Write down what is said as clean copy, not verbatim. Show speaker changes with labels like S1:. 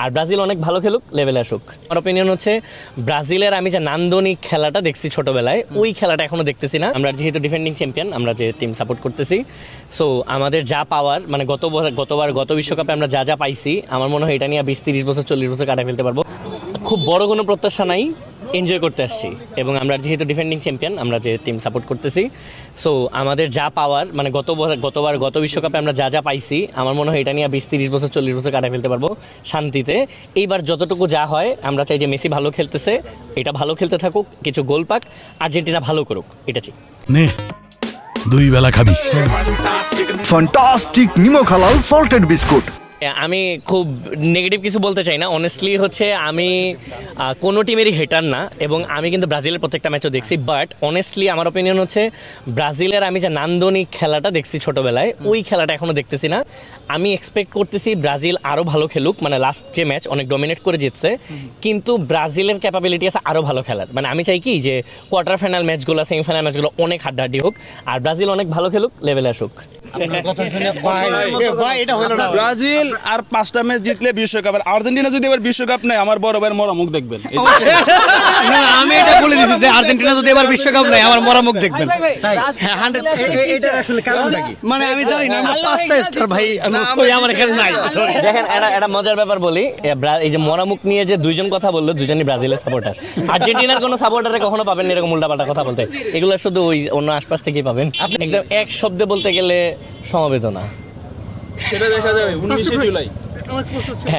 S1: আর Brazil অনেক ভালো খেলুক, লেভেলে আসুক। আমার অপিনিয়ন হচ্ছে ব্রাজিলের আমি যে নান্দনিক খেলাটা দেখছি ছোটবেলায়, ওই খেলাটা এখনো দেখতেছি না। আমরা যেহেতু ডিফেন্ডিং চ্যাম্পিয়ন, আমরা যে টিম সাপোর্ট করতেছি, সো আমাদের যা পাওয়ার মানে গত বিশ্বকাপে আমরা যা যা পাইছি, আমার মনে হয় এটা নিয়ে 20-30 বছর 40 বছর কাটায় ফেলতে পারবো। খুব বড় কোনো প্রত্যাশা নাই, এনজয় করতে আসছি। এবং আমরা যেহেতু ডিফেন্ডিং চ্যাম্পিয়ন, আমরা যে টিম সাপোর্ট করতেছি, সো আমাদের যা পাওয়ার মানে গত বিশ্বকাপে আমরা যা যা পাইছি, আমার মনে হয় এটা নিয়ে 20-30 বছর 40 বছর কাটায় ফেলতে পারবো শান্তিতে। এইবার যতটুকু যা হয়, আমরা চাই যে মেসি ভালো খেলতেছে, এটা ভালো খেলতে থাকুক, কিছু গোল পাক, আর্জেন্টিনা ভালো করুক, এটা চাই।
S2: নে 2 বেলা খাবি।
S3: ফ্যান্টাস্টিক নিমো খালাল সল্টেড বিস্কুট।
S1: আমি খুব নেগেটিভ কিছু বলতে চাই না। অনেস্টলি হচ্ছে আমি কোনো টিমেরই হেটার না, এবং আমি কিন্তু ব্রাজিলের প্রত্যেকটা ম্যাচও দেখছি। বাট অনেস্টলি আমার অপিনিয়ন হচ্ছে ব্রাজিলের আমি যে নান্দনিক খেলাটা দেখছি ছোটবেলায়, ওই খেলাটা এখনো দেখতেছি না। আমি এক্সপেক্ট করতেছি ব্রাজিল আরও ভালো খেলুক, মানে লাস্ট যে ম্যাচ অনেক ডমিনেট করে জিতছে, কিন্তু ব্রাজিলের ক্যাপাবিলিটি আছে আরও ভালো খেলার। মানে আমি চাই কি যে কোয়ার্টার ফাইনাল ম্যাচগুলো, সেমিফাইনাল ম্যাচগুলো অনেক হাড্ডাহাড্ডি হোক, আর ব্রাজিল অনেক ভালো খেলুক, লেভেলে আসুক।
S4: ব্রাজিল আর 5টা ম্যাচ জিতলে বিশ্বকাপ, আর আর্জেন্টিনা যদি এবার বিশ্বকাপ নেয়, আমার বড় ভাইয়ের মরা মুখ দেখবেন।
S5: না, আমি এটা বলে দিছি যে আর্জেন্টিনা যদি এবার বিশ্বকাপ নেয়, আমার মরা মুখ দেখবেন। হ্যাঁ, 100%।
S6: এটা আসলে কারণটা কি?
S5: মানে আমি জানি না, আমার 5টা স্টার ভাই কই আমার এখানে নাই।
S1: দেখেন, এটা মজার ব্যাপার বলি, এই যে মরামুখ নিয়ে যে দুইজন কথা বললো, দুজনই ব্রাজিলের সাপোর্টার। আর্জেন্টিনার কোনো সাপোর্টারে কখনো পাবেন না এরকম উল্টাপাল্টা কথা বলতে। এগুলো শুধু ওই অন্য আশপাশ থেকেই পাবেন। একদম এক শব্দে বলতে গেলে সমবেদনা।
S4: সেটা দেখা যাবে 19 জুলাই।